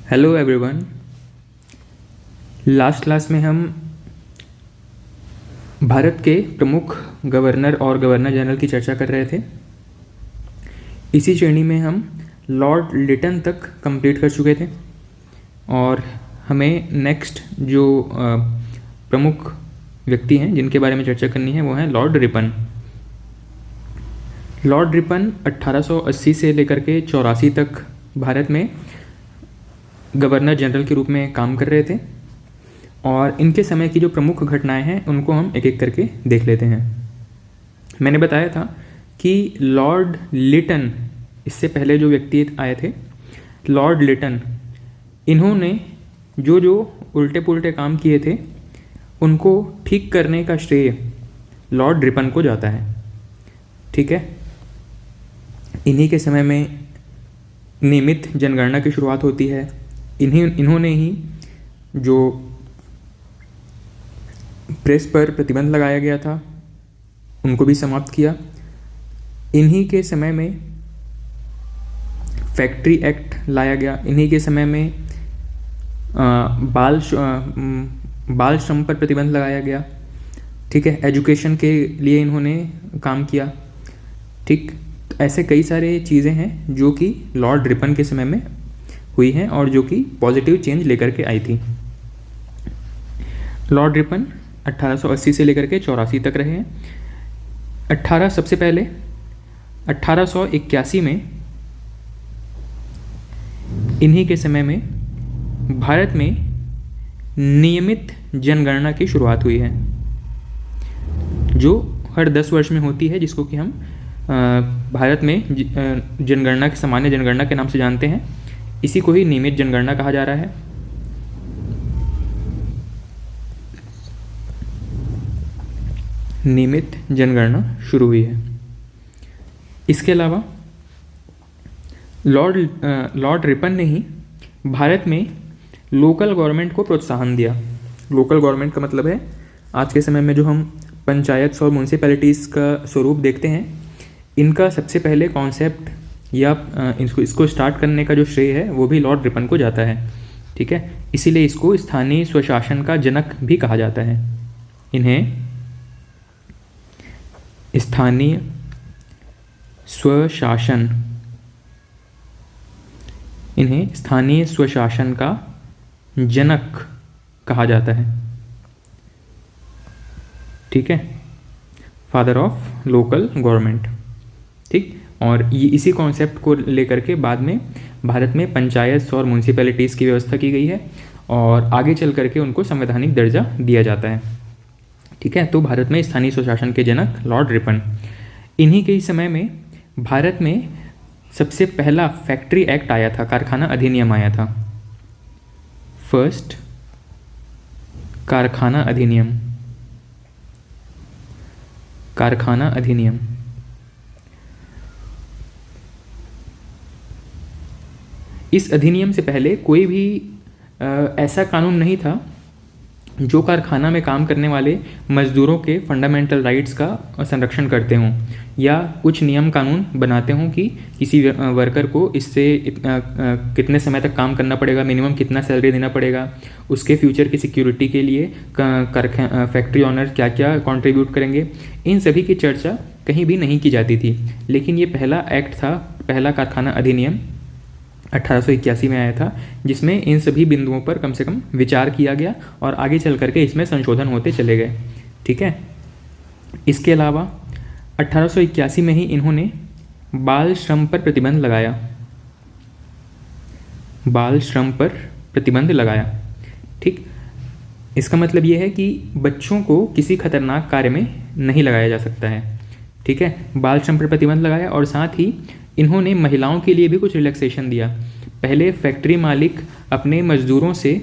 Hello everyone. Last class में हम भारत के प्रमुख गवर्नर और गवर्नर जनरल की चर्चा कर रहे थे। इसी श्रेणी में हम लॉर्ड लिटन तक कंप्लीट कर चुके थे और हमें नेक्स्ट जो प्रमुख व्यक्ति हैं जिनके बारे में चर्चा करनी है वो हैं लॉर्ड रिपन। लॉर्ड रिपन 1880 से लेकर के 84 तक भारत में गवर्नर जनरल के रूप में काम कर रहे थे और इनके समय की जो प्रमुख घटनाएं हैं उनको हम एक एक करके देख लेते हैं। मैंने बताया था कि लॉर्ड लिटन, इससे पहले जो व्यक्ति आए थे लॉर्ड लिटन, इन्होंने जो जो उल्टे पुल्टे काम किए थे उनको ठीक करने का श्रेय लॉर्ड रिपन को जाता है। ठीक है, इन्हीं के समय में नियमित जनगणना की शुरुआत होती है। इन्होंने ही जो प्रेस पर प्रतिबंध लगाया गया था उनको भी समाप्त किया। इन्हीं के समय में फैक्ट्री एक्ट लाया गया। इन्हीं के समय में बाल श्रम पर प्रतिबंध लगाया गया। ठीक है, एजुकेशन के लिए इन्होंने काम किया। ठीक, ऐसे कई सारे चीज़ें हैं जो कि लॉर्ड रिपन के समय में हुई हैं और जो कि पॉजिटिव चेंज लेकर के आई थी। लॉर्ड रिपन 1880 से लेकर के 84 तक रहे हैं। सबसे पहले 1881 में इन्हीं के समय में भारत में नियमित जनगणना की शुरुआत हुई है जो हर 10 वर्ष में होती है, जिसको कि हम भारत में जनगणना के सामान्य जनगणना के नाम से जानते हैं। इसी को ही नियमित जनगणना कहा जा रहा है। नियमित जनगणना शुरू हुई है। इसके अलावा लॉर्ड रिपन ने ही भारत में लोकल गवर्नमेंट को प्रोत्साहन दिया। लोकल गवर्नमेंट का मतलब है आज के समय में जो हम पंचायत और म्यूनसिपैलिटीज़ का स्वरूप देखते हैं, इनका सबसे पहले कॉन्सेप्ट या इसको स्टार्ट करने का जो श्रेय है वो भी लॉर्ड रिपन को जाता है। ठीक है, इसीलिए इसको स्थानीय स्वशासन का जनक भी कहा जाता है। इन्हें स्थानीय स्वशासन का जनक कहा जाता है। ठीक है, फादर ऑफ लोकल गवर्नमेंट। ठीक, और ये इसी कॉन्सेप्ट को लेकर के बाद में भारत में पंचायत और म्यूनसिपैलिटीज़ की व्यवस्था की गई है और आगे चल करके उनको संवैधानिक दर्जा दिया जाता है। ठीक है, तो भारत में स्थानीय स्वशासन के जनक लॉर्ड रिपन। इन्हीं के ही समय में भारत में सबसे पहला फैक्ट्री एक्ट आया था, कारखाना अधिनियम आया था। फर्स्ट कारखाना अधिनियम। इस अधिनियम से पहले कोई भी ऐसा कानून नहीं था जो कारखाना में काम करने वाले मजदूरों के फंडामेंटल राइट्स का संरक्षण करते हों या कुछ नियम कानून बनाते हों कि किसी वर्कर को इससे कितने समय तक काम करना पड़ेगा, मिनिमम कितना सैलरी देना पड़ेगा, उसके फ्यूचर की सिक्योरिटी के लिए फैक्ट्री ऑनर क्या क्या कंट्रीब्यूट करेंगे, इन सभी की चर्चा कहीं भी नहीं की जाती थी। लेकिन ये पहला एक्ट था, पहला कारखाना अधिनियम 1881 में आया था, जिसमें इन सभी बिंदुओं पर कम से कम विचार किया गया और आगे चल करके इसमें संशोधन होते चले गए। ठीक है, इसके अलावा 1881 में ही इन्होंने बाल श्रम पर प्रतिबंध लगाया। ठीक, इसका मतलब ये है कि बच्चों को किसी खतरनाक कार्य में नहीं लगाया जा सकता है। ठीक है, बाल श्रम पर प्रतिबंध लगाया और साथ ही इन्होंने महिलाओं के लिए भी कुछ रिलैक्सेशन दिया। पहले फैक्ट्री मालिक अपने मजदूरों से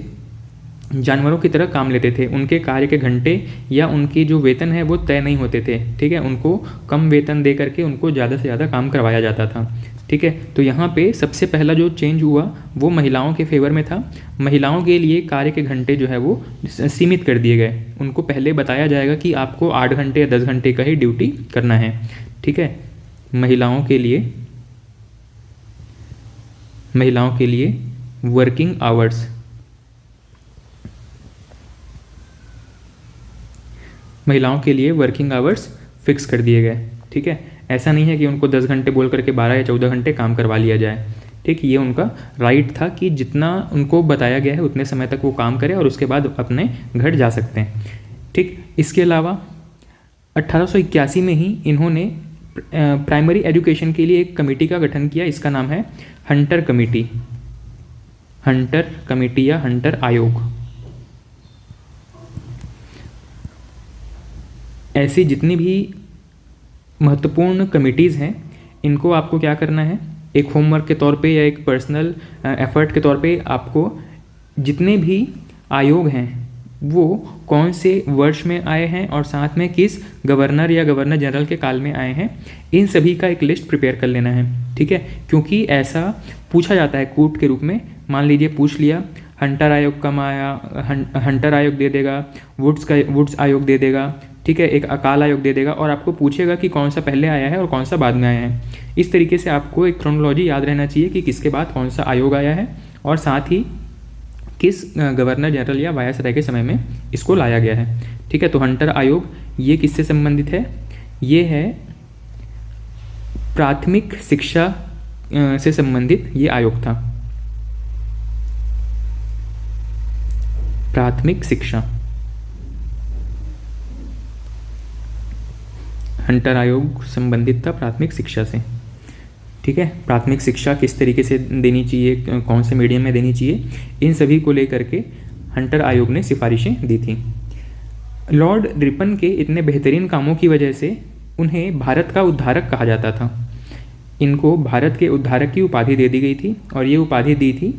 जानवरों की तरह काम लेते थे। उनके कार्य के घंटे या उनकी जो वेतन है वो तय नहीं होते थे। ठीक है, उनको कम वेतन दे करके उनको ज़्यादा से ज़्यादा काम करवाया जाता था। ठीक है, तो यहाँ पे सबसे पहला जो चेंज हुआ वो महिलाओं के फेवर में था। महिलाओं के लिए कार्य के घंटे जो है वो सीमित कर दिए गए। उनको पहले बताया जाएगा कि आपको 8 घंटे या 10 घंटे का ही ड्यूटी करना है। ठीक है, महिलाओं के लिए वर्किंग आवर्स। महिलाओं के लिए वर्किंग आवर्स फिक्स कर दिए गए। ठीक है, ऐसा नहीं है कि उनको 10 घंटे बोल करके 12 या 14 घंटे काम करवा लिया जाए। ठीक, ये उनका राइट था कि जितना उनको बताया गया है उतने समय तक वो काम करें और उसके बाद अपने घर जा सकते हैं। ठीक, इसके अलावा 1881 में ही इन्होंने प्राइमरी एजुकेशन के लिए एक कमेटी का गठन किया। इसका नाम है हंटर कमेटी, हंटर कमेटी या हंटर आयोग। ऐसी जितनी भी महत्वपूर्ण कमिटीज़ हैं इनको आपको क्या करना है, एक होमवर्क के तौर पे या एक पर्सनल एफर्ट के तौर पे आपको जितने भी आयोग हैं वो कौन से वर्ष में आए हैं और साथ में किस गवर्नर या गवर्नर जनरल के काल में आए हैं, इन सभी का एक लिस्ट प्रिपेयर कर लेना है। ठीक है, क्योंकि ऐसा पूछा जाता है कूट के रूप में। मान लीजिए पूछ लिया हंटर आयोग कब आया, हंटर आयोग दे देगा, वुड्स आयोग दे देगा। ठीक है, एक अकाल आयोग दे देगा और आपको पूछेगा कि कौन सा पहले आया है और कौन सा बाद में आया है। इस तरीके से आपको एक क्रोनोलॉजी याद रहना चाहिए कि किसके बाद कौन सा आयोग आया है और साथ ही किस गवर्नर जनरल या वायसराय के समय में इसको लाया गया है। ठीक है, तो हंटर आयोग ये किससे संबंधित है, ये है प्राथमिक शिक्षा से संबंधित ये आयोग था। प्राथमिक शिक्षा, हंटर आयोग संबंधित था प्राथमिक शिक्षा से। ठीक है, प्राथमिक शिक्षा किस तरीके से देनी चाहिए, कौन से मीडियम में देनी चाहिए, इन सभी को लेकर के हंटर आयोग ने सिफारिशें दी थी। लॉर्ड रिपन के इतने बेहतरीन कामों की वजह से उन्हें भारत का उद्धारक कहा जाता था। इनको भारत के उद्धारक की उपाधि दे दी गई थी और ये उपाधि दी थी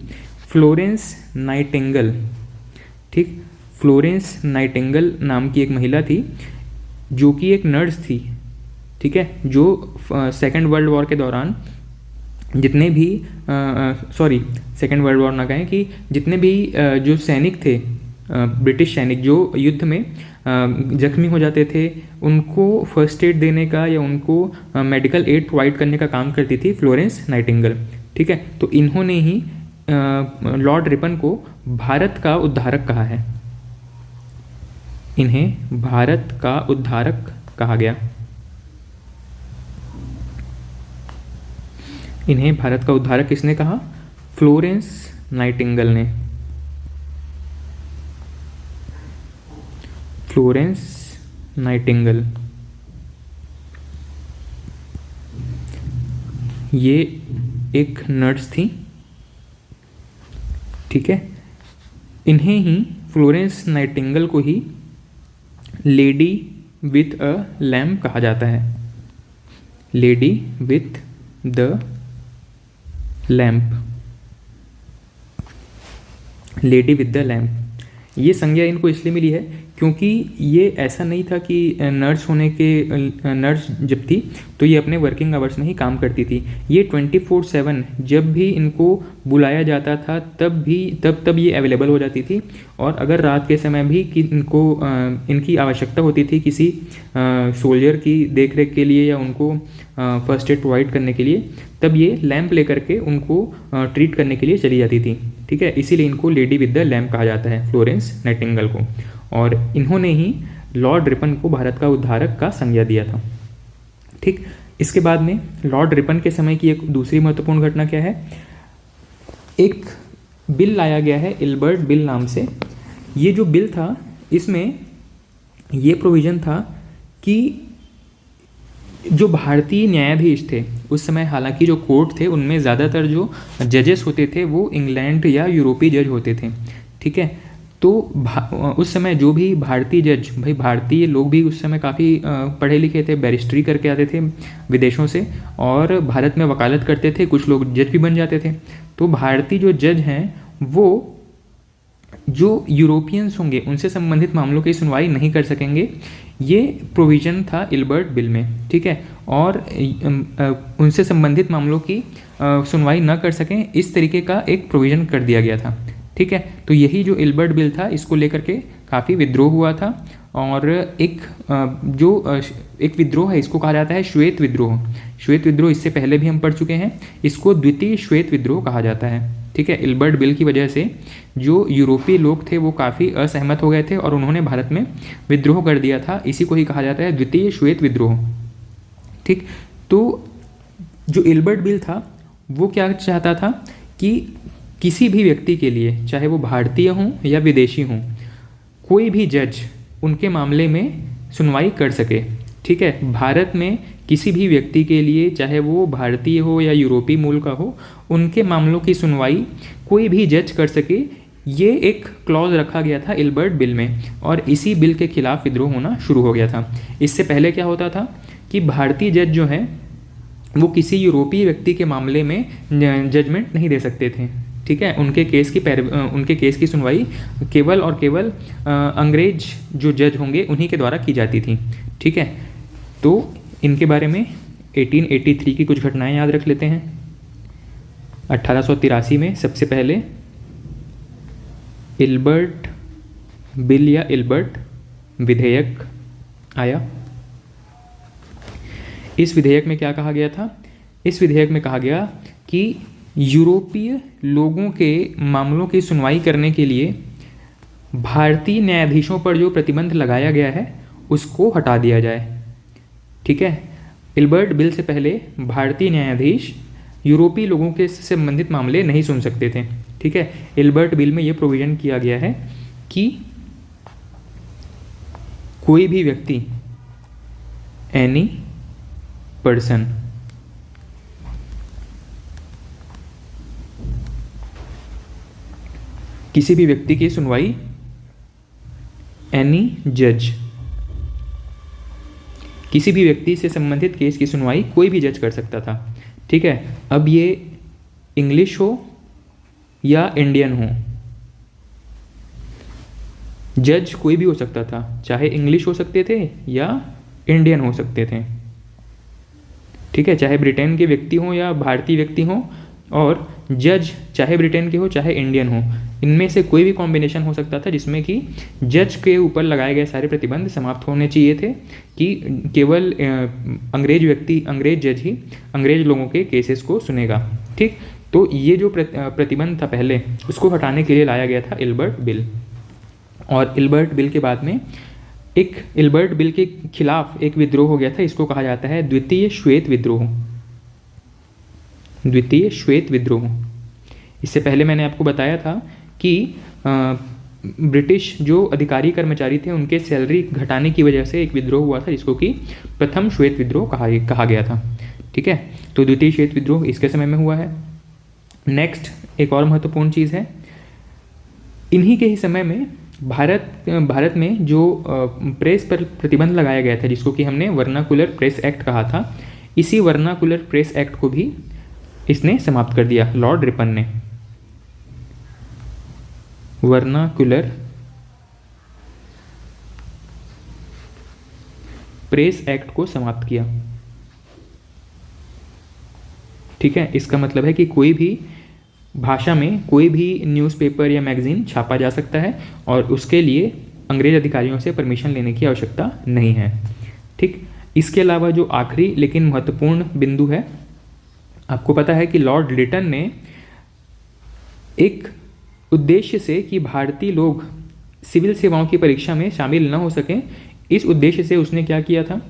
फ्लोरेंस नाइटिंगेल। ठीक, फ्लोरेंस नाइटिंगेल नाम की एक महिला थी जो कि एक नर्स थी। ठीक है, जो सेकेंड वर्ल्ड वॉर के दौरान जितने भी सेकेंड वर्ल्ड वॉर ना कहें कि जितने भी जो सैनिक थे, ब्रिटिश सैनिक जो युद्ध में जख्मी हो जाते थे, उनको फर्स्ट एड देने का या उनको मेडिकल एड प्रोवाइड करने का काम करती थी फ्लोरेंस नाइटिंगेल। ठीक है, तो इन्होंने ही लॉर्ड रिपन को भारत का उद्धारक कहा है। इन्हें भारत का उद्धारक कहा गया। इन्हें भारत का उद्धारक किसने कहा, फ्लोरेंस नाइटिंगेल ने। फ्लोरेंस नाइटिंगेल ये एक नर्स थी। ठीक है, इन्हें ही फ्लोरेंस नाइटिंगेल को ही लेडी विथ अ लैम्प कहा जाता है। Lady with the lamp, lady with the lamp. ये संज्ञा इनको इसलिए मिली है क्योंकि ये ऐसा नहीं था कि नर्स जब थी तो ये अपने वर्किंग आवर्स में ही काम करती थी। ये 24/7 जब भी इनको बुलाया जाता था तब ये अवेलेबल हो जाती थी। और अगर रात के समय भी कि इनकी आवश्यकता होती थी किसी सोल्जर की देखरेख के लिए या उनको फर्स्ट एड प्रोवाइड करने के लिए, तब ये लैंप लेकर के उनको ट्रीट करने के लिए चली जाती थी। ठीक है, इसीलिए इनको लेडी विद द लैम्प कहा जाता है, फ्लोरेंस नाइटिंगेल को। और इन्होंने ही लॉर्ड रिपन को भारत का उद्धारक का संज्ञा दिया था। ठीक, इसके बाद में लॉर्ड रिपन के समय की एक दूसरी महत्वपूर्ण घटना क्या है, एक बिल लाया गया है इल्बर्ट बिल नाम से। ये जो बिल था इसमें ये प्रोविज़न था कि जो भारतीय न्यायाधीश थे उस समय, हालांकि जो कोर्ट थे उनमें ज़्यादातर जो जजेस होते थे वो इंग्लैंड या यूरोपीय जज होते थे। ठीक है, तो उस समय जो भी भारतीय जज, भाई भारतीय लोग भी उस समय काफ़ी पढ़े लिखे थे, बैरिस्ट्री करके आते थे विदेशों से और भारत में वकालत करते थे, कुछ लोग जज भी बन जाते थे। तो भारतीय जो जज हैं वो जो यूरोपियंस होंगे उनसे संबंधित मामलों की सुनवाई नहीं कर सकेंगे। ये प्रोविज़न था इल्बर्ट बिल में। ठीक है, और उनसे संबंधित मामलों की सुनवाई न कर सकें, इस तरीके का एक प्रोविज़न कर दिया गया था। ठीक है, तो यही जो इल्बर्ट बिल था इसको लेकर के काफ़ी विद्रोह हुआ था और एक विद्रोह है, इसको कहा जाता है श्वेत विद्रोह। श्वेत विद्रोह इससे पहले भी हम पढ़ चुके हैं, इसको द्वितीय श्वेत विद्रोह कहा जाता है। ठीक है, इल्बर्ट बिल की वजह से जो यूरोपीय लोग थे वो काफ़ी असहमत हो गए थे और उन्होंने भारत में विद्रोह कर दिया था, इसी को ही कहा जाता है द्वितीय श्वेत विद्रोह। ठीक, तो जो इल्बर्ट बिल था वो क्या चाहता था कि किसी भी व्यक्ति के लिए, चाहे वो भारतीय हों या विदेशी हों, कोई भी जज उनके मामले में सुनवाई कर सके। ठीक है, भारत में किसी भी व्यक्ति के लिए, चाहे वो भारतीय हो या यूरोपीय मूल का हो, उनके मामलों की सुनवाई कोई भी जज कर सके, ये एक क्लॉज रखा गया था इल्बर्ट बिल में, और इसी बिल के खिलाफ विद्रोह होना शुरू हो गया था। इससे पहले क्या होता था कि भारतीय जज जो हैं वो किसी यूरोपीय व्यक्ति के मामले में जजमेंट नहीं दे सकते थे। ठीक है, उनके केस की सुनवाई केवल और केवल अंग्रेज जो जज होंगे उन्हीं के द्वारा की जाती थी। ठीक है, तो इनके बारे में 1883 की कुछ घटनाएं याद रख लेते हैं। 1883 में सबसे पहले इल्बर्ट बिल या इल्बर्ट विधेयक आया। इस विधेयक में क्या कहा गया था? इस विधेयक में कहा गया कि यूरोपीय लोगों के मामलों की सुनवाई करने के लिए भारतीय न्यायाधीशों पर जो प्रतिबंध लगाया गया है उसको हटा दिया जाए। ठीक है, इल्बर्ट बिल से पहले भारतीय न्यायाधीश यूरोपीय लोगों के संबंधित मामले नहीं सुन सकते थे। ठीक है, इल्बर्ट बिल में ये प्रोविज़न किया गया है कि कोई भी व्यक्ति, एनी पर्सन, किसी भी व्यक्ति की सुनवाई, एनी जज, किसी भी व्यक्ति से संबंधित केस की सुनवाई कोई भी जज कर सकता था। ठीक है, अब ये इंग्लिश हो या इंडियन हो, जज कोई भी हो सकता था, चाहे इंग्लिश हो सकते थे या इंडियन हो सकते थे। ठीक है, चाहे ब्रिटेन के व्यक्ति हों या भारतीय व्यक्ति हों, और जज चाहे ब्रिटेन के हो चाहे इंडियन हो, इनमें से कोई भी कॉम्बिनेशन हो सकता था जिसमें कि जज के ऊपर लगाए गए सारे प्रतिबंध समाप्त होने चाहिए थे कि केवल अंग्रेज जज ही अंग्रेज लोगों के केसेस को सुनेगा। ठीक, तो ये जो प्रतिबंध था पहले, उसको हटाने के लिए लाया गया था इल्बर्ट बिल। और इल्बर्ट बिल के बाद में एक इल्बर्ट बिल के खिलाफ एक विद्रोह हो गया था, इसको कहा जाता है द्वितीय श्वेत विद्रोह। द्वितीय श्वेत विद्रोह। इससे पहले मैंने आपको बताया था कि ब्रिटिश जो अधिकारी कर्मचारी थे उनके सैलरी घटाने की वजह से एक विद्रोह हुआ था जिसको कि प्रथम श्वेत विद्रोह कहा गया था। ठीक है, तो द्वितीय श्वेत विद्रोह इसके समय में हुआ है। नेक्स्ट एक और महत्वपूर्ण चीज़ है, इन्हीं के ही समय में भारत में जो प्रेस पर प्रतिबंध लगाया गया था जिसको कि हमने वर्नाकुलर प्रेस एक्ट कहा था, इसी वर्नाकुलर प्रेस एक्ट को भी इसने समाप्त कर दिया, लॉर्ड रिपन ने। वर्नाकुलर प्रेस एक्ट को समाप्त किया। ठीक है, इसका मतलब है कि कोई भी भाषा में कोई भी न्यूज़पेपर या मैगज़ीन छापा जा सकता है और उसके लिए अंग्रेज अधिकारियों से परमिशन लेने की आवश्यकता नहीं है। ठीक, इसके अलावा जो आखिरी लेकिन महत्वपूर्ण बिंदु है, आपको पता है कि लॉर्ड लिटन ने एक उद्देश्य से कि भारतीय लोग सिविल सेवाओं की परीक्षा में शामिल न हो सकें, इस उद्देश्य से उसने क्या किया था,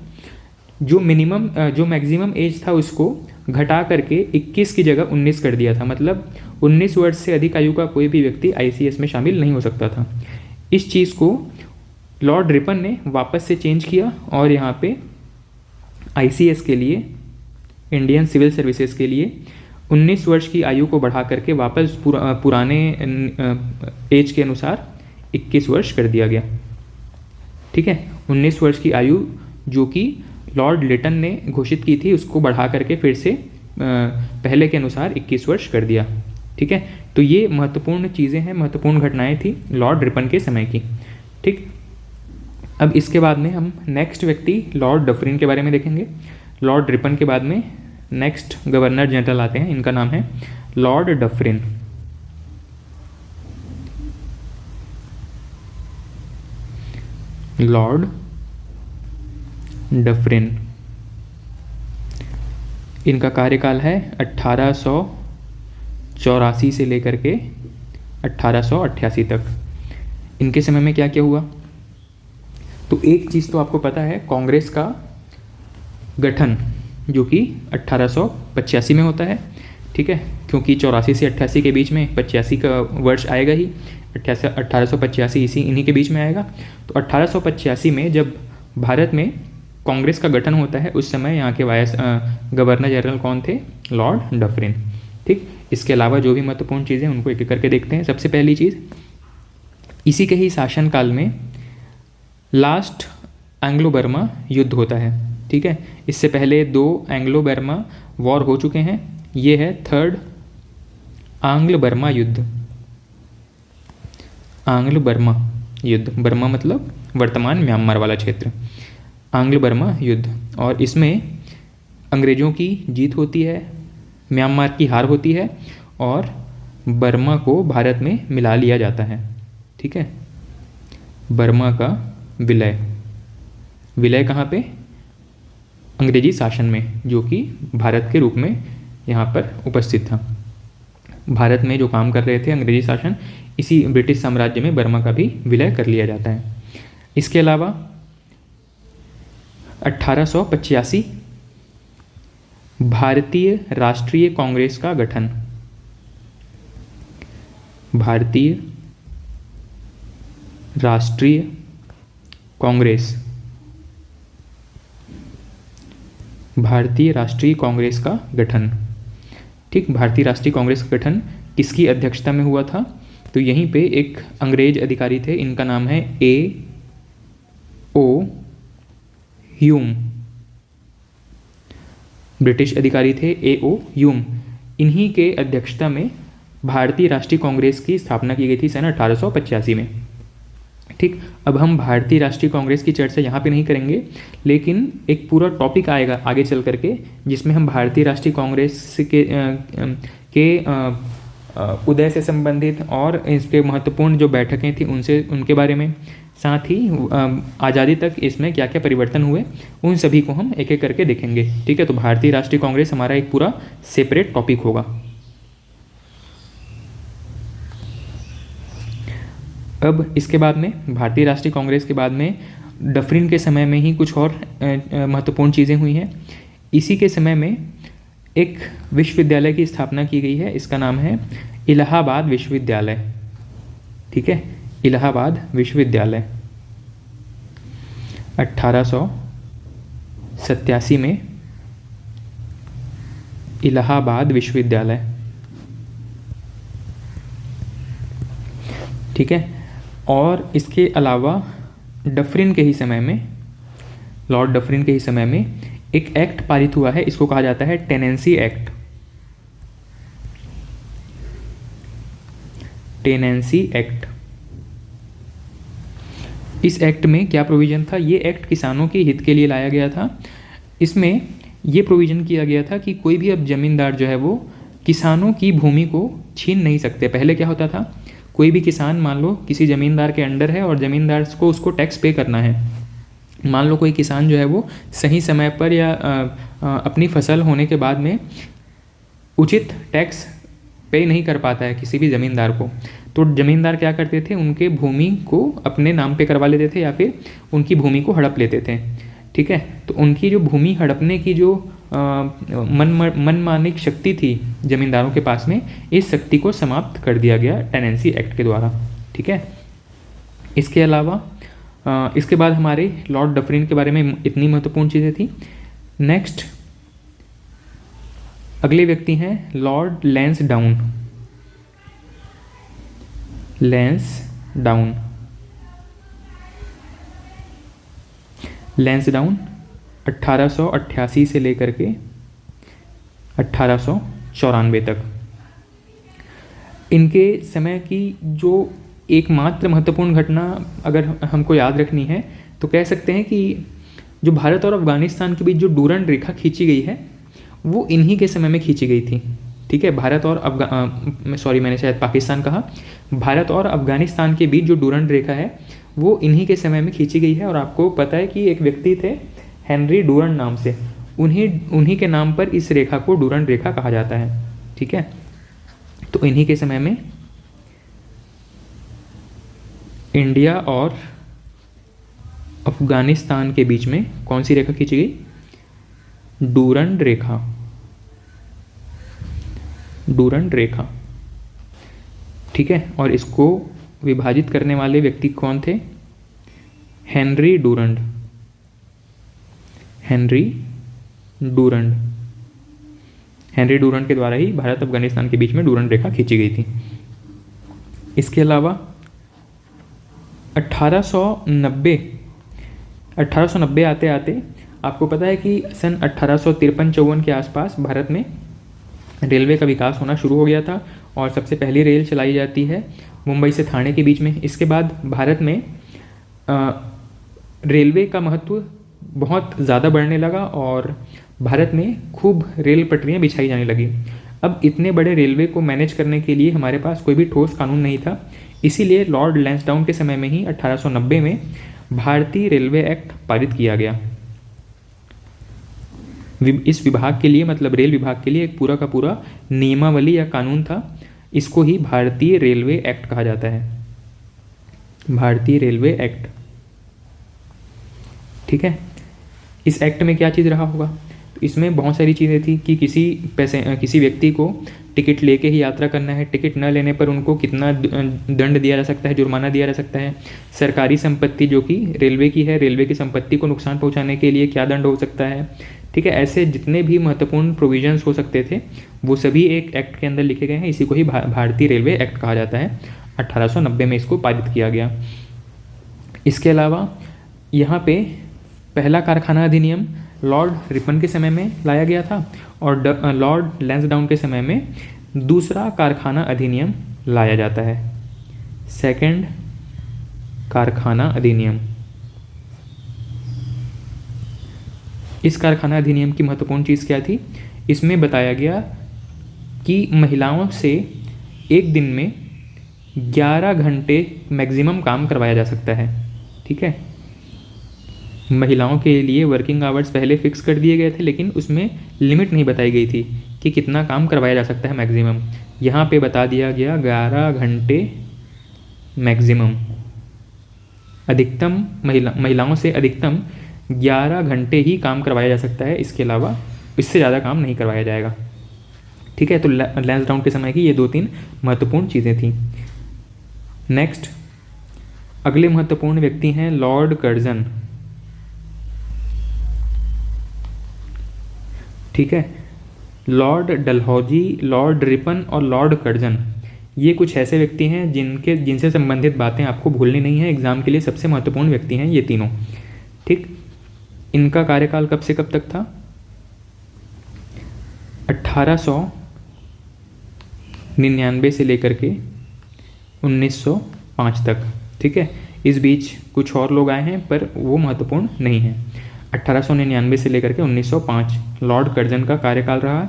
जो मैक्सिमम एज था उसको घटा करके 21 की जगह 19 कर दिया था। मतलब 19 वर्ष से अधिक आयु का कोई भी व्यक्ति आईसीएस में शामिल नहीं हो सकता था। इस चीज़ को लॉर्ड रिपन ने वापस से चेंज किया और यहाँ पे आईसीएस के लिए, इंडियन सिविल सर्विसेज के लिए 19 वर्ष की आयु को बढ़ा करके वापस पुराने एज के अनुसार 21 वर्ष कर दिया गया। ठीक है, 19 वर्ष की आयु जो कि लॉर्ड लिटन ने घोषित की थी उसको बढ़ा करके फिर से पहले के अनुसार 21 वर्ष कर दिया। ठीक है, तो ये महत्वपूर्ण चीज़ें हैं, महत्वपूर्ण घटनाएं थी लॉर्ड रिपन के समय की। ठीक, अब इसके बाद में हम नेक्स्ट व्यक्ति लॉर्ड डफरिन के बारे में देखेंगे। लॉर्ड रिपन के बाद में नेक्स्ट गवर्नर जनरल आते हैं, इनका नाम है लॉर्ड डफरिन। Lord Dufferin. इनका कार्यकाल है 1884 से लेकर के 1888 तक। इनके समय में क्या क्या हुआ? तो एक चीज़ तो आपको पता है, कांग्रेस का गठन जो कि 1885 में होता है, ठीक है, क्योंकि 84 से 88 के बीच में 85 का वर्ष आएगा ही, 1885 इन्हीं के बीच में आएगा। तो 1885 में जब भारत में कांग्रेस का गठन होता है, उस समय यहाँ के गवर्नर जनरल कौन थे? Lord Dufferin. ठीक, इसके अलावा जो भी महत्वपूर्ण चीज़ें उनको एक एक करके देखते हैं। सबसे पहली चीज़, इसी के ही शासनकाल में लास्ट एंग्लो बर्मा युद्ध होता है, ठीक है। इससे पहले 2 एंग्लो बर्मा वॉर हो चुके हैं। ये है थर्ड आंग्ल बर्मा युद्ध। आंग्ल बर्मा युद्ध, बर्मा मतलब वर्तमान म्यांमार वाला क्षेत्र, आंग्ल बर्मा युद्ध। और इसमें अंग्रेज़ों की जीत होती है, म्यांमार की हार होती है और बर्मा को भारत में मिला लिया जाता है, ठीक है। बर्मा का विलय, विलय कहाँ पे? अंग्रेजी शासन में, जो कि भारत के रूप में यहाँ पर उपस्थित था। भारत में जो काम कर रहे थे अंग्रेजी शासन, इसी ब्रिटिश साम्राज्य में बर्मा का भी विलय कर लिया जाता है। इसके अलावा 1885 भारतीय राष्ट्रीय कांग्रेस का गठन। भारतीय राष्ट्रीय कांग्रेस, भारतीय राष्ट्रीय कांग्रेस का गठन, ठीक। भारतीय राष्ट्रीय कांग्रेस का गठन किसकी अध्यक्षता में हुआ था? तो यहीं पे एक अंग्रेज अधिकारी थे, इनका नाम है A.O. ह्यूम। ब्रिटिश अधिकारी थे A.O. ह्यूम। इन्हीं के अध्यक्षता में भारतीय राष्ट्रीय कांग्रेस की स्थापना की गई थी सन 1885 में, ठीक। अब हम भारतीय राष्ट्रीय कांग्रेस की चर्चा यहाँ पे नहीं करेंगे, लेकिन एक पूरा टॉपिक आएगा आगे चल करके, जिसमें हम भारतीय राष्ट्रीय कांग्रेस के उदय से संबंधित और इसके महत्वपूर्ण जो बैठकें थी उनके बारे में, साथ ही आज़ादी तक इसमें क्या क्या परिवर्तन हुए, उन सभी को हम एक एक करके देखेंगे, ठीक है। तो भारतीय राष्ट्रीय कांग्रेस हमारा एक पूरा सेपरेट टॉपिक होगा। अब इसके बाद में, भारतीय राष्ट्रीय कांग्रेस के बाद में डफरिन के समय में ही कुछ और महत्वपूर्ण चीज़ें हुई हैं। इसी के समय में एक विश्वविद्यालय की स्थापना की गई है, इसका नाम है इलाहाबाद विश्वविद्यालय, ठीक है। इलाहाबाद विश्वविद्यालय 1887 में इलाहाबाद विश्वविद्यालय, ठीक है। और इसके अलावा डफरिन के ही समय में, लॉर्ड डफरिन के ही समय में एक एक्ट पारित हुआ है, इसको कहा जाता है टेनेंसी एक्ट। Tenancy act. इस एक्ट में क्या प्रोविज़न था? ये एक्ट किसानों के हित के लिए लाया गया था। इसमें ये प्रोविज़न किया गया था कि कोई भी अब ज़मींदार जो है वो किसानों की भूमि को छीन नहीं सकते। पहले क्या होता था, कोई भी किसान मान लो किसी ज़मींदार के अंडर है और ज़मींदार को उसको टैक्स पे करना है। मान लो कोई किसान जो है वो सही समय पर या अपनी फसल होने के बाद में उचित टैक्स पे नहीं कर पाता है किसी भी ज़मींदार को, तो ज़मींदार क्या करते थे, उनके भूमि को अपने नाम पे करवा लेते थे या फिर उनकी भूमि को हड़प लेते थे, ठीक है। तो उनकी जो भूमि हड़पने की जो मनमानिक शक्ति थी ज़मींदारों के पास में, इस शक्ति को समाप्त कर दिया गया टेनेंसी एक्ट के द्वारा, ठीक है। इसके अलावा इसके बाद हमारे लॉर्ड डफरिन के बारे में इतनी महत्वपूर्ण चीज़ें थी। नेक्स्ट अगले व्यक्ति हैं लॉर्ड लैंसडाउन। लैंसडाउन 1888 से लेकर के 1894 तक। इनके समय की जो एकमात्र महत्वपूर्ण घटना अगर हमको याद रखनी है तो कह सकते हैं कि जो भारत और अफ़गानिस्तान के बीच जो डूरंड रेखा खींची गई है वो इन्हीं के समय में खींची गई थी, ठीक है। भारत और मैंने शायद पाकिस्तान कहा, भारत और अफ़गानिस्तान के बीच जो डूरंड रेखा है वो इन्हीं के समय में खींची गई है। और आपको पता है कि एक व्यक्ति थे हेनरी डूरंड नाम से, उन्हीं के नाम पर इस रेखा को डूरंड रेखा कहा जाता है। ठीक है, तो इन्हीं के समय में इंडिया और अफगानिस्तान के बीच में कौन सी रेखा खींची गई? डूरंड रेखा। डूरंड रेखा, ठीक है। और इसको विभाजित करने वाले व्यक्ति कौन थे? Henry Durand. Henry Durand. Henry Durand के द्वारा ही भारत अफगानिस्तान के बीच में डूरंड रेखा खींची गई थी। इसके अलावा 1890 आते आते आपको पता है कि सन 1853-54 के आसपास भारत में रेलवे का विकास होना शुरू हो गया था और सबसे पहली रेल चलाई जाती है मुंबई से ठाणे के बीच में। इसके बाद भारत में रेलवे का महत्व बहुत ज़्यादा बढ़ने लगा और भारत में खूब रेल पटरियाँ बिछाई जाने लगी। अब इतने बड़े रेलवे को मैनेज करने के लिए हमारे पास कोई भी ठोस कानून नहीं था, इसीलिए लॉर्ड लैंसडाउन के समय में ही 1890 में भारतीय रेलवे एक्ट पारित किया गया। इस विभाग के लिए, मतलब रेल विभाग के लिए, एक पूरा का पूरा नियमावली या कानून था। इसको ही भारतीय रेलवे एक्ट कहा जाता है। भारतीय रेलवे एक्ट, ठीक है। इस एक्ट में क्या चीज़ रहा होगा? तो इसमें बहुत सारी चीज़ें थी कि किसी व्यक्ति को टिकट लेके ही यात्रा करना है, टिकट न लेने पर उनको कितना दंड दिया जा सकता है, जुर्माना दिया जा सकता है। सरकारी संपत्ति जो कि रेलवे की है, रेलवे की संपत्ति को नुकसान पहुंचाने के लिए क्या दंड हो सकता है, ठीक है। ऐसे जितने भी महत्वपूर्ण प्रोविजंस हो सकते थे वो सभी एक एक्ट के अंदर लिखे गए हैं। इसी को ही भारतीय रेलवे एक्ट कहा जाता है। 1890 में इसको पारित किया गया। इसके अलावा यहाँ पे पहला कारखाना अधिनियम लॉर्ड रिपन के समय में लाया गया था और लॉर्ड लैंसडाउन के समय में दूसरा कारखाना अधिनियम लाया जाता है, सेकंड कारखाना अधिनियम। इस कारखाना अधिनियम की महत्वपूर्ण चीज़ क्या थी? इसमें बताया गया कि महिलाओं से एक दिन में 11 घंटे मैक्सिमम काम करवाया जा सकता है, ठीक है। महिलाओं के लिए वर्किंग आवर्स पहले फिक्स कर दिए गए थे, लेकिन उसमें लिमिट नहीं बताई गई थी कि कितना काम करवाया जा सकता है मैक्सिमम। यहाँ पे बता दिया गया 11 घंटे मैक्सिमम। अधिकतम महिलाओं से अधिकतम 11 घंटे ही काम करवाया जा सकता है, इसके अलावा इससे ज़्यादा काम नहीं करवाया जाएगा, ठीक है। तो लैंसडाउन के समय की ये 2-3 महत्वपूर्ण चीज़ें थी। नेक्स्ट, अगले महत्वपूर्ण व्यक्ति हैं लॉर्ड कर्जन, ठीक है। लॉर्ड डलहौजी, लॉर्ड रिपन और लॉर्ड कर्जन, ये कुछ ऐसे व्यक्ति हैं जिनसे संबंधित बातें आपको भूलनी नहीं है। एग्जाम के लिए सबसे महत्वपूर्ण व्यक्ति हैं ये तीनों, ठीक। इनका कार्यकाल कब से कब तक था? 1899 से लेकर के 1905 तक, ठीक है। इस बीच कुछ और लोग आए हैं पर वो महत्वपूर्ण नहीं है। 1899 से लेकर के 1905 लॉर्ड कर्जन का कार्यकाल रहा।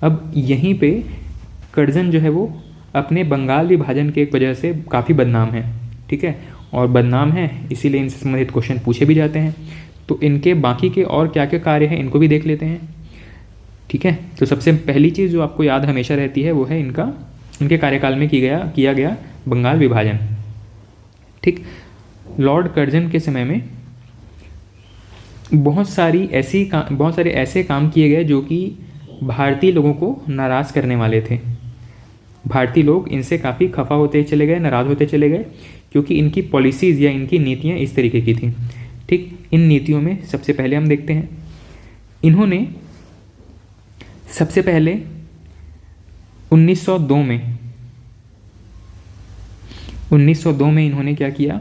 अब यहीं पे कर्जन जो है वो अपने बंगाल विभाजन के एक वजह से काफ़ी बदनाम है, ठीक है। और बदनाम है इसीलिए इनसे संबंधित क्वेश्चन पूछे भी जाते हैं। तो इनके बाकी के और क्या क्या कार्य हैं इनको भी देख लेते हैं, ठीक है। तो सबसे पहली चीज़ जो आपको याद हमेशा रहती है वो है इनके कार्यकाल में किया गया बंगाल विभाजन, ठीक। लॉर्ड कर्जन के समय में बहुत सारे ऐसे काम किए गए जो कि भारतीय लोगों को नाराज़ करने वाले थे। भारतीय लोग इनसे काफ़ी खफा होते चले गए, नाराज़ होते चले गए, क्योंकि इनकी पॉलिसीज़ या इनकी नीतियाँ इस तरीके की थी, ठीक। इन नीतियों में सबसे पहले हम देखते हैं, इन्होंने सबसे पहले 1902 में इन्होंने क्या किया?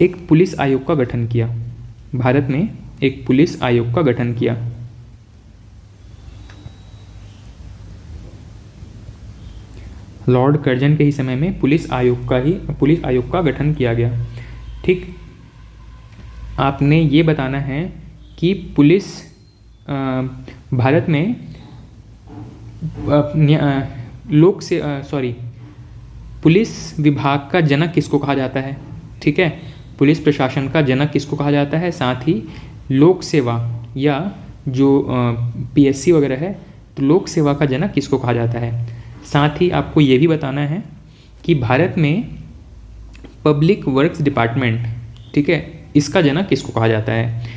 एक पुलिस आयोग का गठन किया। भारत में एक पुलिस आयोग का गठन किया। लॉर्ड कर्जन के ही समय में पुलिस आयोग का गठन किया गया, ठीक। आपने ये बताना है कि भारत में पुलिस विभाग का जनक किसको कहा जाता है, ठीक है। पुलिस प्रशासन का जनक किसको कहा जाता है, साथ ही लोक सेवा या जो पीएससी वगैरह है, तो लोक सेवा का जनक किसको कहा जाता है। साथ ही आपको ये भी बताना है कि भारत में पब्लिक वर्क्स डिपार्टमेंट, ठीक है, इसका जनक किसको कहा जाता है।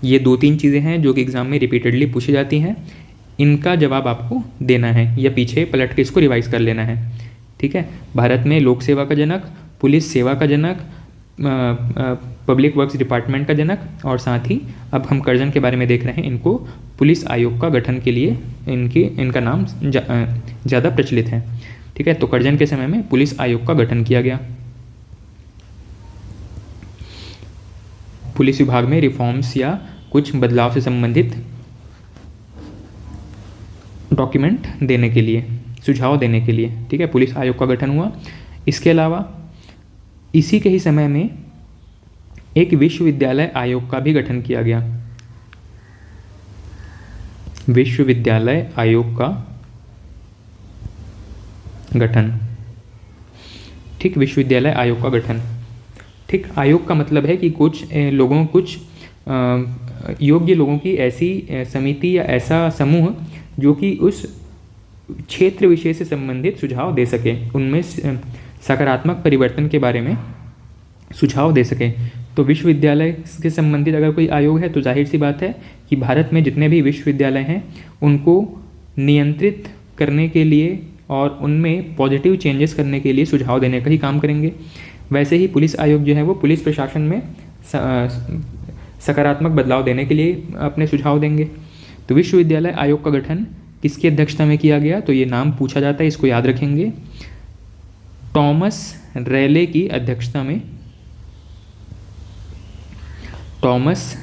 ये 2-3 चीज़ें हैं जो कि एग्ज़ाम में रिपीटेडली पूछी जाती हैं, इनका जवाब आपको देना है या पीछे पलट के इसको रिवाइज कर लेना है, ठीक है। भारत में लोक सेवा का जनक, पुलिस सेवा का जनक, पब्लिक वर्क्स डिपार्टमेंट का जनक, और साथ ही अब हम कर्जन के बारे में देख रहे हैं, इनको पुलिस आयोग का गठन के लिए इनका नाम ज़्यादा प्रचलित है, ठीक है। तो कर्जन के समय में पुलिस आयोग का गठन किया गया। पुलिस विभाग में रिफॉर्म्स या कुछ बदलाव से संबंधित डॉक्यूमेंट देने के लिए, सुझाव देने के लिए, ठीक है, पुलिस आयोग का गठन हुआ। इसके अलावा इसी के ही समय में एक विश्वविद्यालय आयोग का भी गठन किया गया। विश्वविद्यालय आयोग का गठन, ठीक, विश्वविद्यालय आयोग का गठन, ठीक। आयोग का मतलब है कि कुछ योग्य लोगों की ऐसी समिति या ऐसा समूह जो कि उस क्षेत्र विशेष से संबंधित सुझाव दे सके, उनमें सकारात्मक परिवर्तन के बारे में सुझाव दे सके। तो विश्वविद्यालय से संबंधित अगर कोई आयोग है तो जाहिर सी बात है कि भारत में जितने भी विश्वविद्यालय हैं उनको नियंत्रित करने के लिए और उनमें पॉजिटिव चेंजेस करने के लिए सुझाव देने का ही काम करेंगे। वैसे ही पुलिस आयोग जो है वो पुलिस प्रशासन में सकारात्मक बदलाव देने के लिए अपने सुझाव देंगे। तो विश्वविद्यालय आयोग का गठन किसकी अध्यक्षता में किया गया, तो ये नाम पूछा जाता है, इसको याद रखेंगे, टॉमस रैले की अध्यक्षता में। टॉमस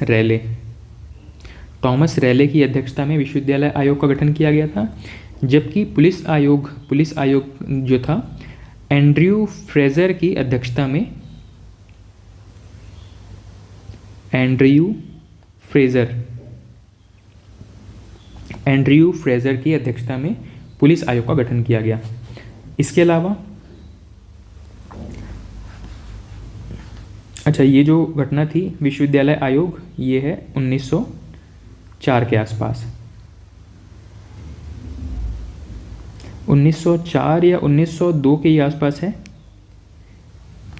रैले की अध्यक्षता में विश्वविद्यालय आयोग का गठन किया गया था। जबकि पुलिस आयोग जो था एंड्रयू फ्रेजर की अध्यक्षता में, एंड्रयू फ्रेजर की अध्यक्षता में पुलिस आयोग का गठन किया गया। इसके अलावा अच्छा, ये जो घटना थी विश्वविद्यालय आयोग, ये है 1904 के आसपास, 1904 या 1902 के ही आसपास है,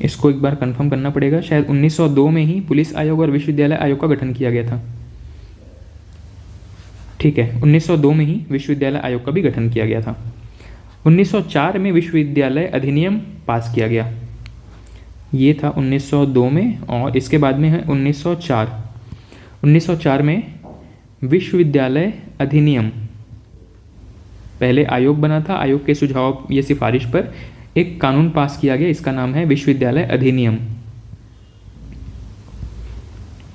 इसको एक बार कंफर्म करना पड़ेगा। शायद 1902 में ही पुलिस आयोग और विश्वविद्यालय आयोग का गठन किया गया था, ठीक है, 1902 में ही विश्वविद्यालय आयोग का भी गठन किया गया था। 1904 में विश्वविद्यालय अधिनियम पास किया गया, ये था 1902 में, और इसके बाद में है 1904 में विश्वविद्यालय अधिनियम, पहले आयोग बना था, आयोग के सुझाव या सिफारिश पर एक कानून पास किया गया, इसका नाम है विश्वविद्यालय अधिनियम।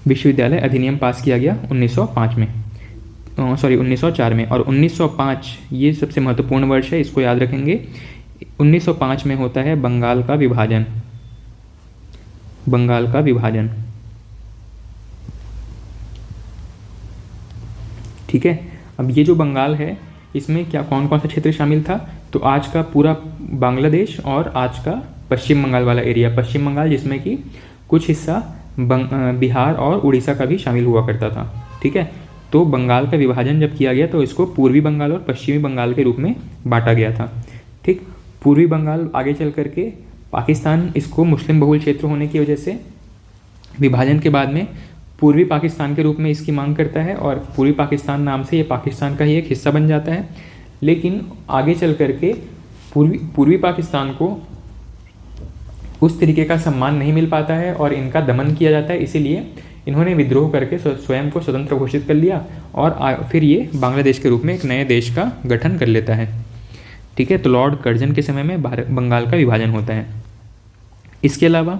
विश्वविद्यालय अधिनियम पास किया गया 1904 में, और 1905 ये सबसे महत्वपूर्ण वर्ष है, इसको याद रखेंगे। 1905 में होता है बंगाल का विभाजन, ठीक है। अब ये जो बंगाल है इसमें क्या कौन कौन सा क्षेत्र शामिल था, तो आज का पूरा बांग्लादेश और आज का पश्चिम बंगाल वाला एरिया, पश्चिम बंगाल जिसमें कि कुछ हिस्सा बिहार और उड़ीसा का भी शामिल हुआ करता था, ठीक है। तो बंगाल का विभाजन जब किया गया तो इसको पूर्वी बंगाल और पश्चिमी बंगाल के रूप में बांटा गया था, ठीक। पूर्वी बंगाल आगे चल करके पाकिस्तान, इसको मुस्लिम बहुल क्षेत्र होने की वजह से विभाजन के बाद में पूर्वी पाकिस्तान के रूप में इसकी मांग करता है, और पूर्वी पाकिस्तान नाम से ये पाकिस्तान का ही एक हिस्सा बन जाता है। लेकिन आगे चल करके पूर्वी पाकिस्तान को उस तरीके का सम्मान नहीं मिल पाता है और इनका दमन किया जाता है, इसीलिए इन्होंने विद्रोह करके स्वयं को स्वतंत्र घोषित कर लिया, और फिर ये बांग्लादेश के रूप में एक नए देश का गठन कर लेता है, ठीक है। तो लॉर्ड कर्जन के समय में बंगाल का विभाजन होता है। इसके अलावा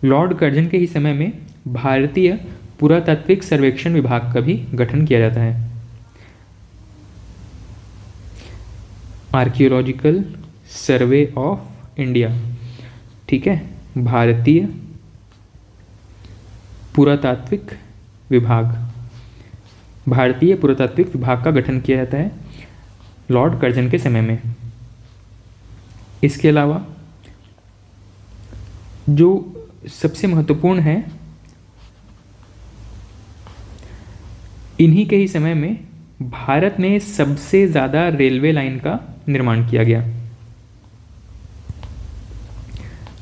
लॉर्ड कर्जन के ही समय में भारतीय पुरातात्विक सर्वेक्षण विभाग का भी गठन किया जाता है। आर्कियोलॉजिकल सर्वे ऑफ इंडिया, ठीक है, भारतीय पुरातात्विक विभाग का गठन किया जाता है लॉर्ड कर्जन के समय में। इसके अलावा जो सबसे महत्वपूर्ण है, इन्हीं के ही समय में भारत में सबसे ज़्यादा रेलवे लाइन का निर्माण किया गया।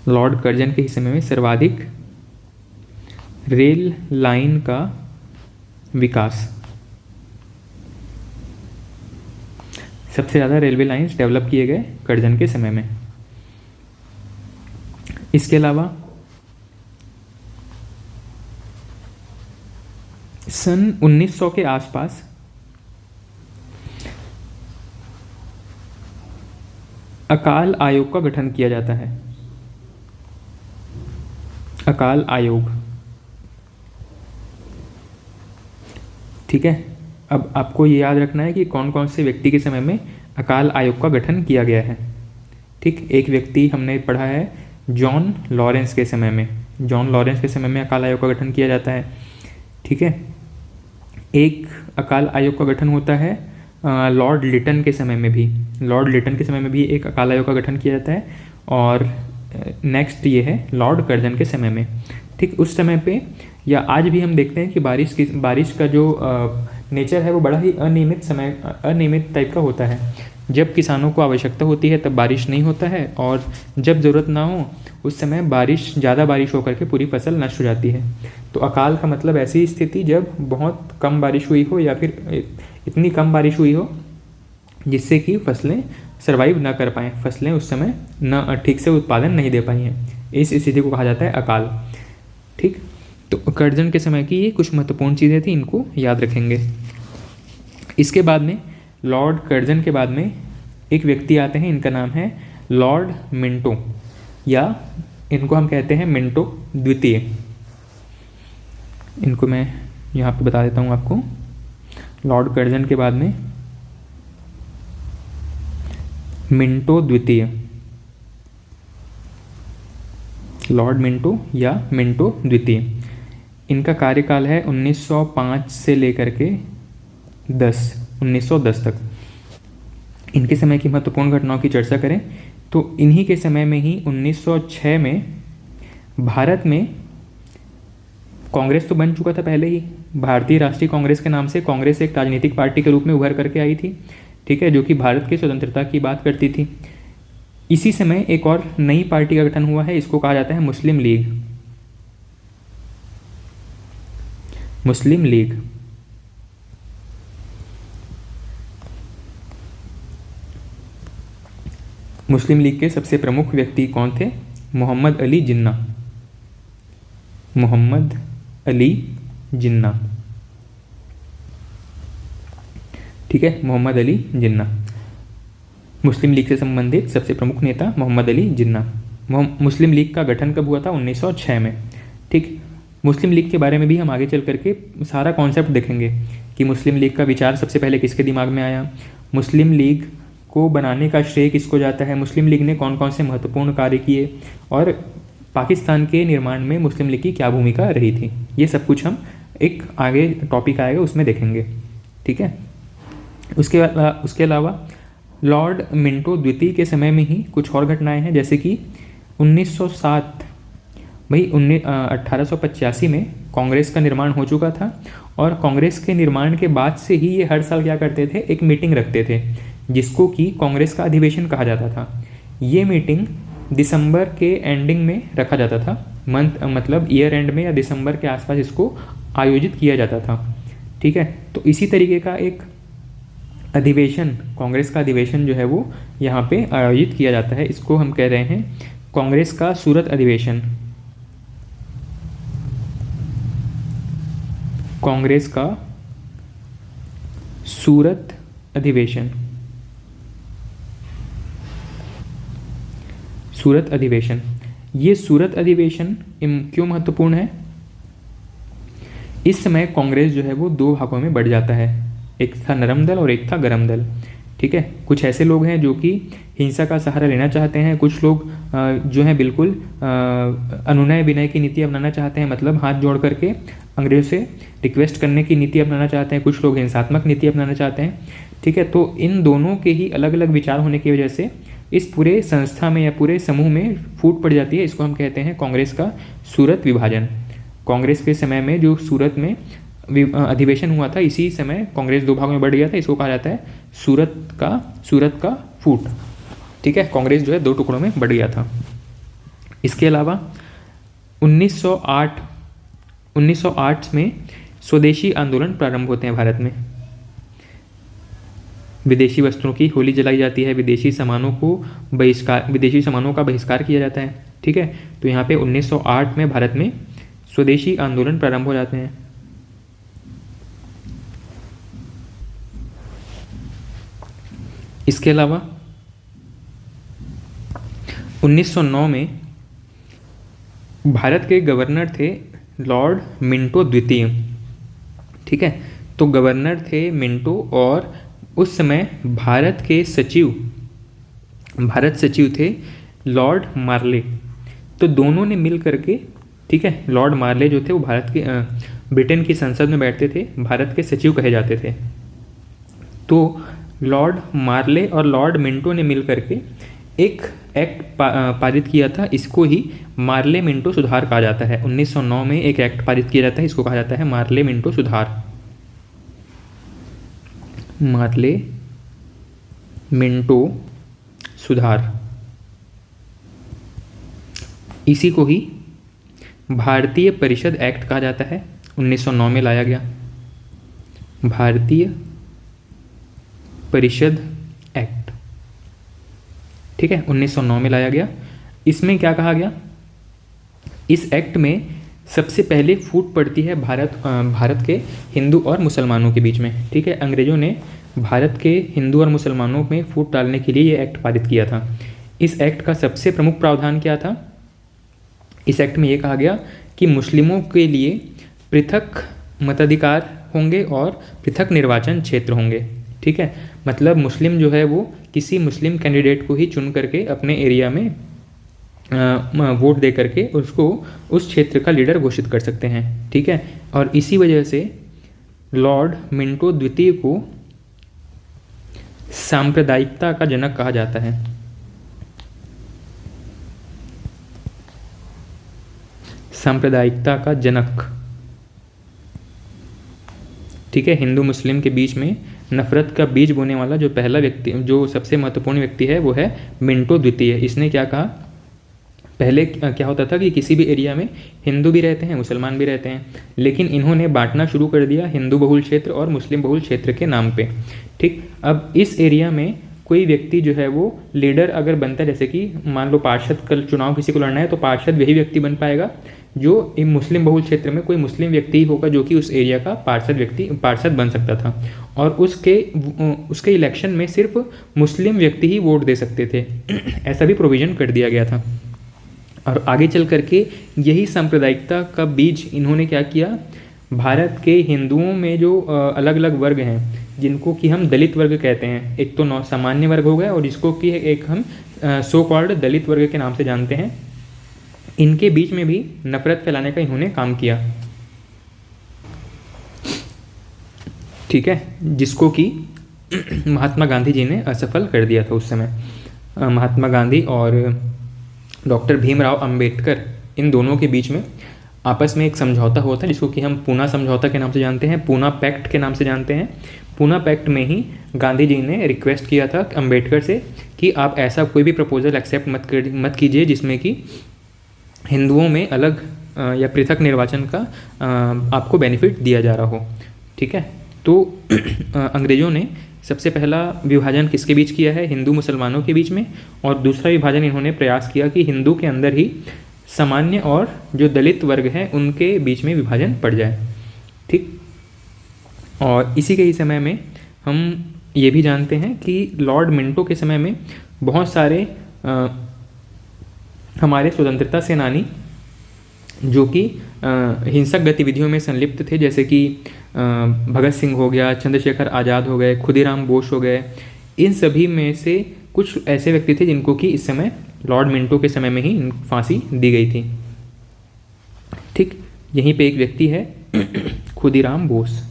लॉर्ड कर्जन के ही समय में सर्वाधिक रेल लाइन का विकास, सबसे ज़्यादा रेलवे लाइंस डेवलप किए गए कर्जन के समय में। इसके अलावा सन 1900 के आसपास अकाल आयोग का गठन किया जाता है। अकाल आयोग, ठीक है। अब आपको ये याद रखना है कि कौन कौन से व्यक्ति के समय में अकाल आयोग का गठन किया गया है। ठीक, एक व्यक्ति हमने पढ़ा है जॉन लॉरेंस के समय में, जॉन लॉरेंस के समय में अकाल आयोग का गठन किया जाता है। ठीक है, एक अकाल आयोग का गठन होता है लॉर्ड लिटन के समय में भी, लॉर्ड लिटन के समय में भी एक अकाल आयोग का गठन किया जाता है। और नेक्स्ट ये है लॉर्ड कर्जन के समय में। ठीक, उस समय पे या आज भी हम देखते हैं कि बारिश का जो नेचर है वो बड़ा ही अनियमित टाइप का होता है। जब किसानों को आवश्यकता होती है तब बारिश नहीं होता है, और जब ज़रूरत ना हो उस समय ज़्यादा बारिश होकर के पूरी फसल नष्ट हो जाती है। तो अकाल का मतलब ऐसी स्थिति जब बहुत कम बारिश हुई हो या फिर इतनी कम बारिश हुई हो जिससे कि फसलें सर्वाइव ना कर पाएँ, फसलें उस समय न ठीक से उत्पादन नहीं दे पाई हैं। इस स्थिति को कहा जाता है अकाल। ठीक, तो कर्जन के समय की ये कुछ महत्वपूर्ण चीज़ें थी, इनको याद रखेंगे। इसके बाद में लॉर्ड कर्जन के बाद में एक व्यक्ति आते हैं, इनका नाम है लॉर्ड मिंटो, या इनको हम कहते हैं मिंटो द्वितीय। इनको मैं यहाँ पे बता देता हूँ आपको। लॉर्ड कर्जन के बाद में मिंटो द्वितीय, लॉर्ड मिंटो या मिंटो द्वितीय। इनका कार्यकाल है 1905 से लेकर के 1910 तक। इनके समय की महत्वपूर्ण घटनाओं की चर्चा करें तो इन्हीं के समय में ही 1906 में भारत में कांग्रेस तो बन चुका था पहले ही, भारतीय राष्ट्रीय कांग्रेस के नाम से कांग्रेस एक राजनीतिक पार्टी के रूप में उभर करके आई थी। ठीक है, जो कि भारत की स्वतंत्रता की बात करती थी। इसी समय एक और नई पार्टी का गठन हुआ है, इसको कहा जाता है मुस्लिम लीग। मुस्लिम लीग मुस्लिम लीग के सबसे प्रमुख व्यक्ति कौन थे? मोहम्मद अली जिन्ना। मोहम्मद अली जिन्ना, ठीक है, मोहम्मद अली जिन्ना। मुस्लिम लीग से संबंधित सबसे प्रमुख नेता मोहम्मद अली जिन्ना। मुस्लिम लीग का गठन कब हुआ था? 1906 में। ठीक, मुस्लिम लीग के बारे में भी हम आगे चल करके सारा कॉन्सेप्ट देखेंगे कि मुस्लिम लीग का विचार सबसे पहले किसके दिमाग में आया, मुस्लिम लीग को बनाने का श्रेय किसको जाता है, मुस्लिम लीग ने कौन कौन से महत्वपूर्ण कार्य किए, और पाकिस्तान के निर्माण में मुस्लिम लीग की क्या भूमिका रही थी। ये सब कुछ हम एक आगे टॉपिक आएगा उसमें देखेंगे। ठीक है, उसके अलावा लॉर्ड मिंटो द्वितीय के समय में ही कुछ और घटनाएं हैं, जैसे कि 1907 भाई 1885 में कांग्रेस का निर्माण हो चुका था, और कांग्रेस के निर्माण के बाद से ही ये हर साल क्या करते थे, एक मीटिंग रखते थे जिसको कि कांग्रेस का अधिवेशन कहा जाता था। ये मीटिंग दिसंबर के एंडिंग में रखा जाता था, मंथ मतलब ईयर एंड में या दिसंबर के आसपास इसको आयोजित किया जाता था। ठीक है, तो इसी तरीके का एक अधिवेशन, कांग्रेस का अधिवेशन जो है वो यहाँ पे आयोजित किया जाता है। इसको हम कह रहे हैं कांग्रेस का सूरत अधिवेशन। कांग्रेस का सूरत अधिवेशन। सूरत अधिवेशन, ये सूरत अधिवेशन क्यों महत्वपूर्ण है? इस समय कांग्रेस जो है वो दो भागों में बढ़ जाता है, एक था नरम दल और एक था गरम दल। ठीक है, कुछ ऐसे लोग हैं जो कि हिंसा का सहारा लेना चाहते हैं, कुछ लोग जो हैं बिल्कुल अनुनय विनय की नीति अपनाना चाहते हैं, मतलब हाथ जोड़ करके अंग्रेजों से रिक्वेस्ट करने की नीति अपनाना चाहते हैं, कुछ लोग हिंसात्मक नीति अपनाना चाहते हैं। ठीक है, तो इन दोनों के ही अलग अलग विचार होने की वजह से इस पूरे संस्था में या पूरे समूह में फूट पड़ जाती है, इसको हम कहते हैं कांग्रेस का सूरत विभाजन। कांग्रेस के समय में जो सूरत में अधिवेशन हुआ था, इसी समय कांग्रेस दो भागों में बढ़ गया था, इसको कहा जाता है सूरत का फूट। ठीक है, कांग्रेस जो है दो टुकड़ों में बढ़ गया था। इसके अलावा 1908 में स्वदेशी आंदोलन प्रारंभ होते हैं भारत में। विदेशी वस्त्रों की होली जलाई जाती है, विदेशी सामानों का बहिष्कार किया जाता है। ठीक है, तो यहाँ पे 1908 में भारत में स्वदेशी आंदोलन प्रारंभ हो जाते हैं। इसके अलावा 1909 में भारत के गवर्नर थे लॉर्ड मिंटो द्वितीय। ठीक है, तो गवर्नर थे मिंटो और उस समय भारत सचिव थे लॉर्ड मार्ले। तो दोनों ने मिल करके, ठीक है, लॉर्ड मार्ले जो थे वो ब्रिटेन की संसद में बैठते थे, भारत के सचिव कहे जाते थे। तो लॉर्ड मार्ले और लॉर्ड मिंटो ने मिल करके एक एक्ट पारित किया था, इसको ही मार्ले मिंटो सुधार कहा जाता है। 1909 में एक एक्ट पारित किया जाता है, इसको कहा जाता है मार्ले मिंटो सुधार। मार्ले मिंटो सुधार, इसी को ही भारतीय परिषद एक्ट कहा जाता है। 1909 में लाया गया भारतीय परिषद एक्ट। ठीक है, 1909 में लाया गया। इसमें क्या कहा गया, इस एक्ट में सबसे पहले फूट पड़ती है भारत के हिंदू और मुसलमानों के बीच में। ठीक है, अंग्रेजों ने भारत के हिंदू और मुसलमानों में फूट डालने के लिए ये एक्ट पारित किया था। इस एक्ट का सबसे प्रमुख प्रावधान क्या था, इस एक्ट में ये कहा गया कि मुस्लिमों के लिए पृथक मताधिकार होंगे और पृथक निर्वाचन क्षेत्र होंगे। ठीक है, मतलब मुस्लिम जो है वो किसी मुस्लिम कैंडिडेट को ही चुन करके अपने एरिया में वोट दे करके उसको उस क्षेत्र का लीडर घोषित कर सकते हैं। ठीक है, और इसी वजह से लॉर्ड मिंटो द्वितीय को सांप्रदायिकता का जनक कहा जाता है। सांप्रदायिकता का जनक। ठीक है, हिंदू मुस्लिम के बीच में नफरत का बीज बोने वाला जो पहला व्यक्ति, जो सबसे महत्वपूर्ण व्यक्ति है, वो है मिंटो द्वितीय। इसने क्या कहा, पहले क्या होता था कि किसी भी एरिया में हिंदू भी रहते हैं, मुसलमान भी रहते हैं, लेकिन इन्होंने बांटना शुरू कर दिया हिंदू बहुल क्षेत्र और मुस्लिम बहुल क्षेत्र के नाम पे। ठीक, अब इस एरिया में कोई व्यक्ति जो है वो लीडर अगर बनता है, जैसे कि मान लो पार्षद का चुनाव किसी को लड़ना है, तो पार्षद वही व्यक्ति बन पाएगा जो मुस्लिम बहुल क्षेत्र में कोई मुस्लिम व्यक्ति होगा जो कि उस एरिया का पार्षद बन सकता था, और उसके इलेक्शन में सिर्फ मुस्लिम व्यक्ति ही वोट दे सकते थे। ऐसा भी प्रोविज़न कर दिया गया था। और आगे चल करके यही सांप्रदायिकता का बीज इन्होंने क्या किया, भारत के हिंदुओं में जो अलग अलग वर्ग हैं जिनको कि हम दलित वर्ग कहते हैं, एक तो सामान्य वर्ग हो गया और जिसको कि एक हम सो कॉल्ड दलित वर्ग के नाम से जानते हैं, इनके बीच में भी नफरत फैलाने का इन्होंने काम किया। ठीक है, जिसको कि महात्मा गांधी जी ने असफल कर दिया था उस समय। महात्मा गांधी और डॉक्टर भीमराव अंबेडकर, इन दोनों के बीच में आपस में एक समझौता हुआ था जिसको कि हम पूना समझौता के नाम से जानते हैं, पूना पैक्ट के नाम से जानते हैं। पूना पैक्ट में ही गांधी जी ने रिक्वेस्ट किया था अंबेडकर से कि आप ऐसा कोई भी प्रपोजल एक्सेप्ट मत कीजिए जिसमें कि हिंदुओं में अलग या पृथक निर्वाचन का आपको बेनिफिट दिया जा रहा हो। ठीक है, तो अंग्रेज़ों ने सबसे पहला विभाजन किसके बीच किया है, हिंदू मुसलमानों के बीच में, और दूसरा विभाजन इन्होंने प्रयास किया कि हिंदू के अंदर ही सामान्य और जो दलित वर्ग हैं उनके बीच में विभाजन पड़ जाए। ठीक, और इसी के ही समय में हम ये भी जानते हैं कि लॉर्ड मिंटो के समय में बहुत सारे हमारे स्वतंत्रता सेनानी जो कि हिंसक गतिविधियों में संलिप्त थे, जैसे कि भगत सिंह हो गया, चंद्रशेखर आज़ाद हो गए, खुदीराम बोस हो गए, इन सभी में से कुछ ऐसे व्यक्ति थे जिनको कि इस समय लॉर्ड मिंटो के समय में ही फांसी दी गई थी। ठीक, यहीं पे एक व्यक्ति है खुदीराम बोस।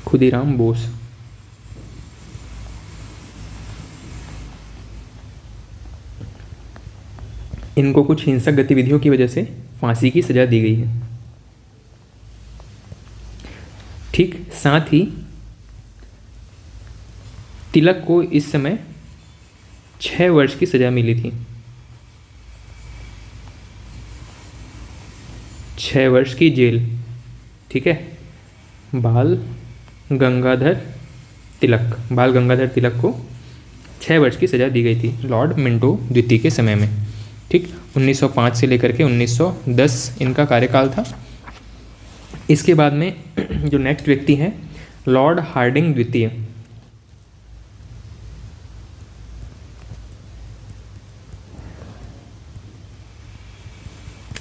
खुदीराम बोस इनको कुछ हिंसक गतिविधियों की वजह से फांसी की सज़ा दी गई है। ठीक, साथ ही तिलक को इस समय 6 वर्ष की सज़ा मिली थी। 6 वर्ष की जेल। ठीक है, बाल गंगाधर तिलक को 6 वर्ष की सज़ा दी गई थी लॉर्ड मिंटो द्वितीय के समय में। ठीक, 1905 से लेकर के 1910 इनका कार्यकाल था। इसके बाद में जो नेक्स्ट व्यक्ति हैं लॉर्ड हार्डिंग द्वितीय।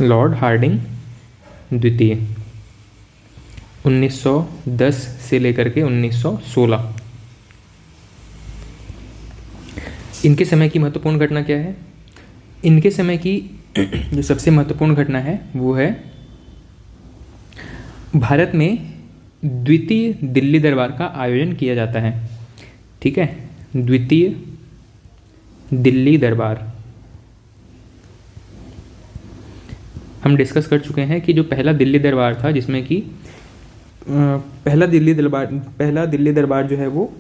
लॉर्ड हार्डिंग द्वितीय 1910 से लेकर के 1916। इनके समय की महत्वपूर्ण घटना क्या है? इनके समय की जो सबसे महत्वपूर्ण घटना है वो है भारत में द्वितीय दिल्ली दरबार का आयोजन किया जाता है। ठीक है, द्वितीय दिल्ली दरबार हम डिस्कस कर चुके हैं कि जो पहला दिल्ली दरबार था, जिसमें कि पहला दिल्ली दरबार जो है वो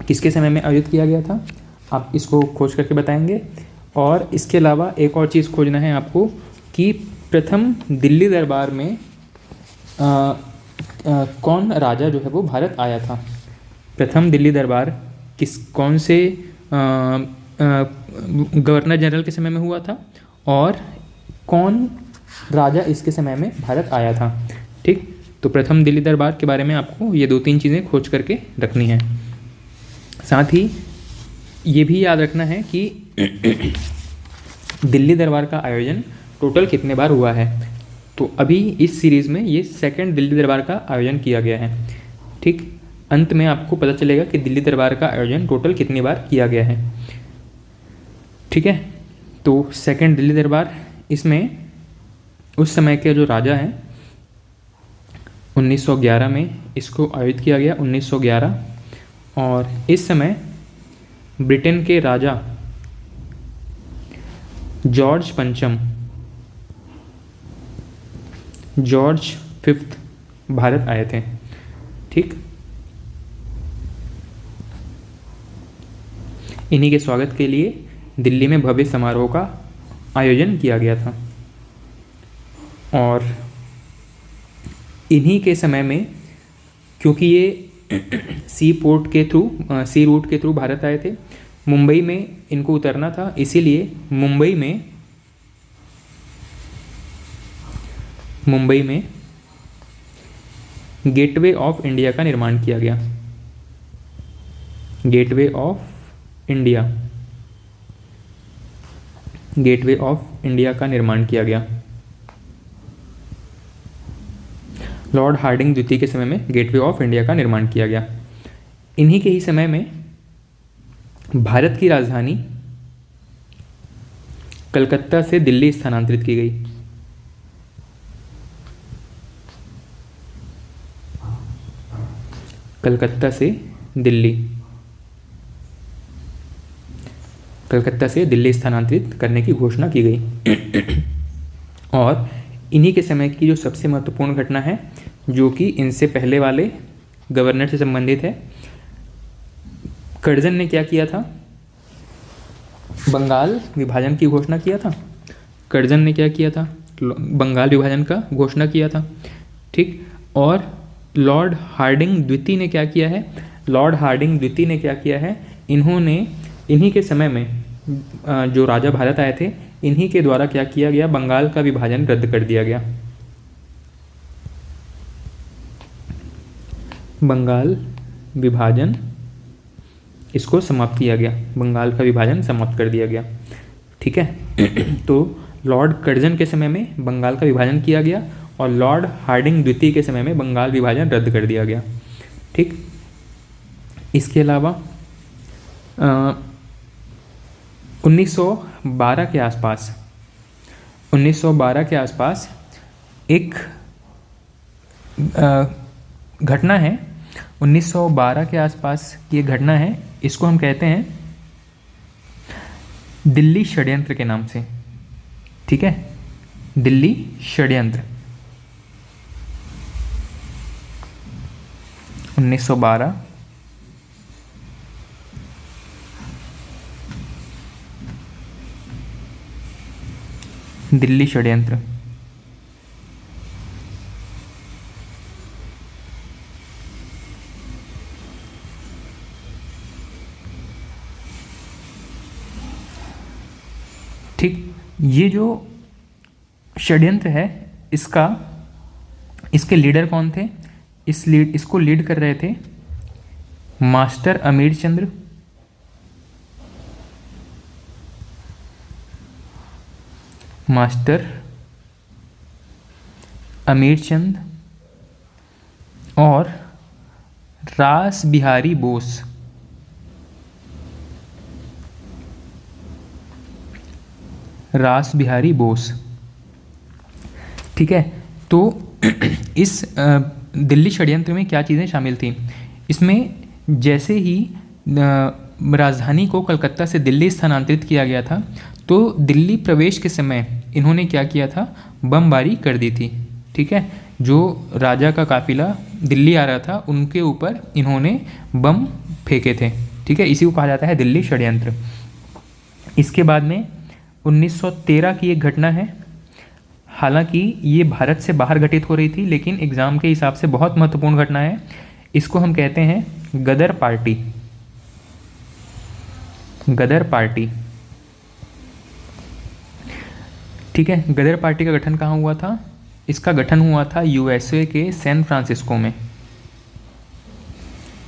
किसके समय में आयोजित किया गया था, आप इसको खोज करके बताएंगे। और इसके अलावा एक और चीज़ खोजना है आपको कि प्रथम दिल्ली दरबार में कौन राजा जो है वो भारत आया था। प्रथम दिल्ली दरबार कौन से गवर्नर जनरल के समय में हुआ था और कौन राजा इसके समय में भारत आया था। ठीक, तो प्रथम दिल्ली दरबार के बारे में आपको ये 2-3 चीज़ें खोज करके रखनी है। साथ ही ये भी याद रखना है कि दिल्ली दरबार का आयोजन टोटल कितने बार हुआ है। तो अभी इस सीरीज़ में ये 2nd दिल्ली दरबार का आयोजन किया गया है। ठीक, अंत में आपको पता चलेगा कि दिल्ली दरबार का आयोजन टोटल कितनी बार किया गया है। ठीक है, तो 2nd दिल्ली दरबार, इसमें उस समय के जो राजा हैं 1911 में इसको आयोजित किया गया, 1911। और इस समय ब्रिटेन के राजा जॉर्ज पंचम, जॉर्ज 5th भारत आए थे। ठीक, इन्हीं के स्वागत के लिए दिल्ली में भव्य समारोह का आयोजन किया गया था। और इन्हीं के समय में, क्योंकि ये सी रूट के थ्रू भारत आए थे, मुंबई में इनको उतरना था, इसीलिए मुंबई में गेटवे ऑफ इंडिया का निर्माण किया गया। गेटवे ऑफ इंडिया का निर्माण किया गया। लॉर्ड हार्डिंग द्वितीय के समय में गेटवे ऑफ इंडिया का निर्माण किया गया। इन्हीं के ही समय में भारत की राजधानी कलकत्ता से दिल्ली स्थानांतरित की गई। कलकत्ता से दिल्ली स्थानांतरित करने की घोषणा की गई। और इन्हीं के समय की जो सबसे महत्वपूर्ण घटना है, जो कि इनसे पहले वाले गवर्नर से संबंधित है, कर्जन ने क्या किया था? बंगाल विभाजन की घोषणा किया था। कर्जन ने क्या किया था? बंगाल विभाजन का घोषणा किया था। ठीक, और लॉर्ड हार्डिंग द्वितीय ने क्या किया है? लॉर्ड हार्डिंग द्वितीय ने क्या किया है? इन्होंने इन्हीं के समय में जो राजा भारत आए थे, इन्हीं के द्वारा क्या किया गया? बंगाल का विभाजन रद्द कर दिया गया। बंगाल विभाजन इसको समाप्त किया गया, बंगाल का विभाजन समाप्त कर दिया गया। ठीक है, तो लॉर्ड कर्जन के समय में बंगाल का विभाजन किया गया और लॉर्ड हार्डिंग द्वितीय के समय में बंगाल विभाजन रद्द कर दिया गया। ठीक, इसके अलावा 1912 के आसपास एक घटना है। 1912 के आसपास की एक घटना है, इसको हम कहते हैं दिल्ली षड्यंत्र के नाम से। ठीक है, दिल्ली षड्यंत्र 1912, दिल्ली षड्यंत्र। ठीक, ये जो षड्यंत्र है इसके लीडर कौन थे? इसको लीड कर रहे थे मास्टर अमीरचंद्र, मास्टर अमीरचंद और रास बिहारी बोस। रास बिहारी बोस, ठीक है। तो इस दिल्ली षड्यंत्र में क्या चीज़ें शामिल थी? इसमें जैसे ही राजधानी को कलकत्ता से दिल्ली स्थानांतरित किया गया था, तो दिल्ली प्रवेश के समय इन्होंने क्या किया था? बमबारी कर दी थी, ठीक है। जो राजा का काफिला दिल्ली आ रहा था उनके ऊपर इन्होंने बम फेंके थे, ठीक है। इसी को कहा जाता है दिल्ली षड्यंत्र। इसके बाद में 1913 की एक घटना है। हालांकि ये भारत से बाहर घटित हो रही थी, लेकिन एग्ज़ाम के हिसाब से बहुत महत्वपूर्ण घटना है। इसको हम कहते हैं गदर पार्टी। गदर पार्टी, ठीक है। गदर पार्टी का गठन कहाँ हुआ था? इसका गठन हुआ था यूएसए के सैन फ्रांसिस्को में।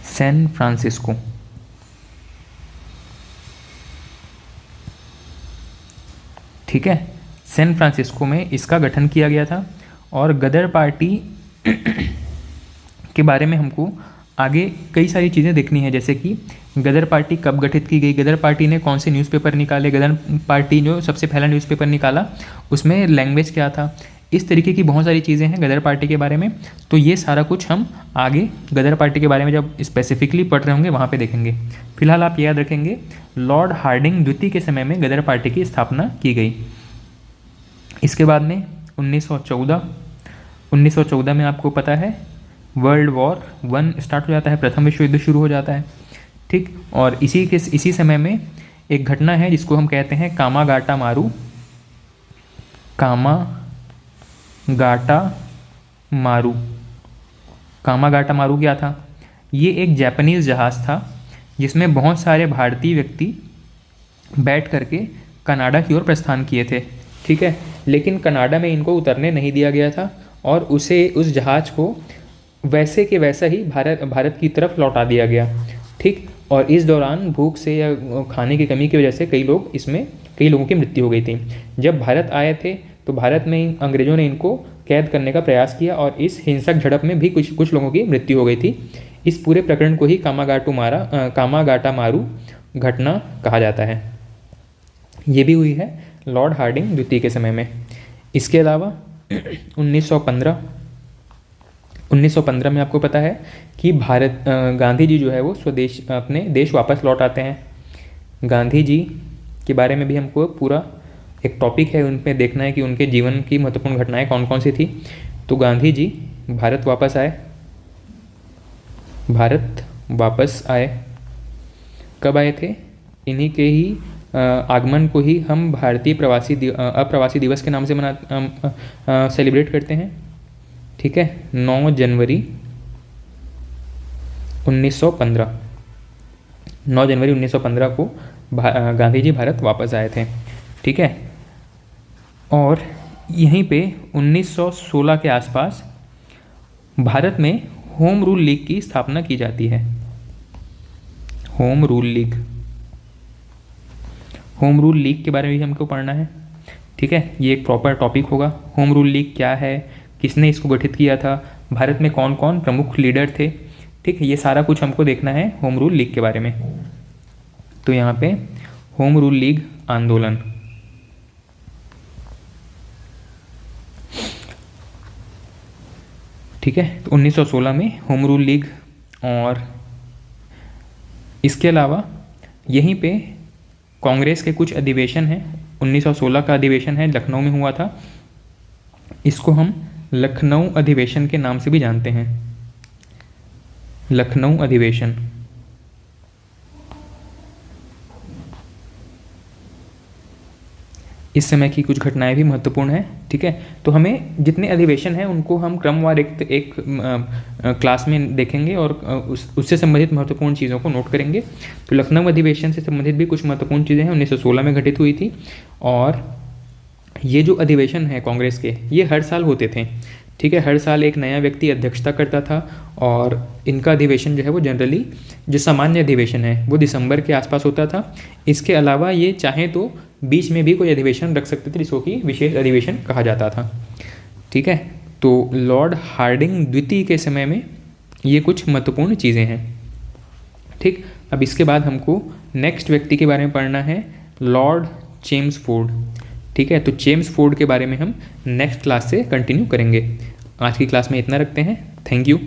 सैन फ्रांसिस्को, ठीक है। सैन फ्रांसिस्को में इसका गठन किया गया था। और गदर पार्टी के बारे में हमको आगे कई सारी चीज़ें देखनी है, जैसे कि गदर पार्टी कब गठित की गई, गदर पार्टी ने कौन से न्यूज़पेपर निकाले, गदर पार्टी जो सबसे पहला न्यूज़पेपर निकाला उसमें लैंग्वेज क्या था, इस तरीके की बहुत सारी चीज़ें हैं गदर पार्टी के बारे में। तो ये सारा कुछ हम आगे गदर पार्टी के बारे में जब स्पेसिफिकली पढ़ रहे होंगे वहाँ पे देखेंगे। फिलहाल आप याद रखेंगे लॉर्ड हार्डिंग द्वितीय के समय में गदर पार्टी की स्थापना की गई। इसके बाद में 1914 में आपको पता है वर्ल्ड वॉर 1 स्टार्ट हो जाता है, प्रथम विश्व युद्ध शुरू हो जाता है, ठीक। और इसी समय में एक घटना है जिसको हम कहते हैं कामागाटा मारू। कामागाटा मारू, कामागाटा मारू क्या था? ये एक जापानीज़ जहाज़ था जिसमें बहुत सारे भारतीय व्यक्ति बैठ करके कनाडा की ओर प्रस्थान किए थे, ठीक है। लेकिन कनाडा में इनको उतरने नहीं दिया गया था और उस जहाज़ को वैसे के वैसा ही भारत की तरफ लौटा दिया गया, ठीक। और इस दौरान भूख से या खाने की कमी की वजह से कई लोगों की मृत्यु हो गई थी। जब भारत आए थे तो भारत में अंग्रेज़ों ने इनको कैद करने का प्रयास किया और इस हिंसक झड़प में भी कुछ लोगों की मृत्यु हो गई थी। इस पूरे प्रकरण को ही कामागाटा मारू घटना कहा जाता है। ये भी हुई है लॉर्ड हार्डिंग द्वितीय के समय में। इसके अलावा 1915 में आपको पता है कि गांधी जी जो है वो स्वदेश अपने देश वापस लौट आते हैं। गांधी जी के बारे में भी हमको पूरा एक टॉपिक है, उनमें देखना है कि उनके जीवन की महत्वपूर्ण घटनाएं कौन कौन सी थी। तो गांधी जी भारत वापस आए। कब आए थे? इन्हीं के ही आगमन को ही हम भारतीय अप्रवासी दिवस के नाम से सेलिब्रेट करते हैं, ठीक है। 9 जनवरी 1915 को गांधी जी भारत वापस आए थे, ठीक है। और यहीं पे 1916 के आसपास भारत में होम रूल लीग की स्थापना की जाती है। होम रूल लीग के बारे में भी हमको पढ़ना है, ठीक है। ये एक प्रॉपर टॉपिक होगा। होम रूल लीग क्या है, किसने इसको गठित किया था, भारत में कौन कौन प्रमुख लीडर थे, ठीक है। ये सारा कुछ हमको देखना है होम रूल लीग के बारे में। तो यहाँ पे होम रूल लीग आंदोलन, ठीक है। तो 1916 में होम रूल लीग। और इसके अलावा यहीं पे कांग्रेस के कुछ अधिवेशन हैं 1916 का अधिवेशन है, लखनऊ में हुआ था। इसको हम लखनऊ अधिवेशन के नाम से भी जानते हैं, लखनऊ अधिवेशन। इस समय की कुछ घटनाएं भी महत्वपूर्ण हैं, ठीक है। तो हमें जितने अधिवेशन हैं उनको हम क्रमवार एक क्लास में देखेंगे और उससे संबंधित महत्वपूर्ण चीज़ों को नोट करेंगे। तो लखनऊ अधिवेशन से संबंधित भी कुछ महत्वपूर्ण चीज़ें हैं, 1916 में घटित हुई थी। और ये जो अधिवेशन है कांग्रेस के, ये हर साल होते थे, ठीक है। हर साल एक नया व्यक्ति अध्यक्षता करता था और इनका अधिवेशन जो है वो जनरली, जो सामान्य अधिवेशन है वो दिसंबर के आसपास होता था। इसके अलावा ये चाहे तो बीच में भी कोई अधिवेशन रख सकते थे, जिसको कि विशेष अधिवेशन कहा जाता था, ठीक है। तो लॉर्ड हार्डिंग द्वितीय के समय में ये कुछ महत्वपूर्ण चीज़ें हैं, ठीक। अब इसके बाद हमको नेक्स्ट व्यक्ति के बारे में पढ़ना है, लॉर्ड चेम्सफोर्ड, ठीक है। तो चेम्सफोर्ड के बारे में हम नेक्स्ट क्लास से कंटिन्यू करेंगे। आज की क्लास में इतना रखते हैं। Thank you.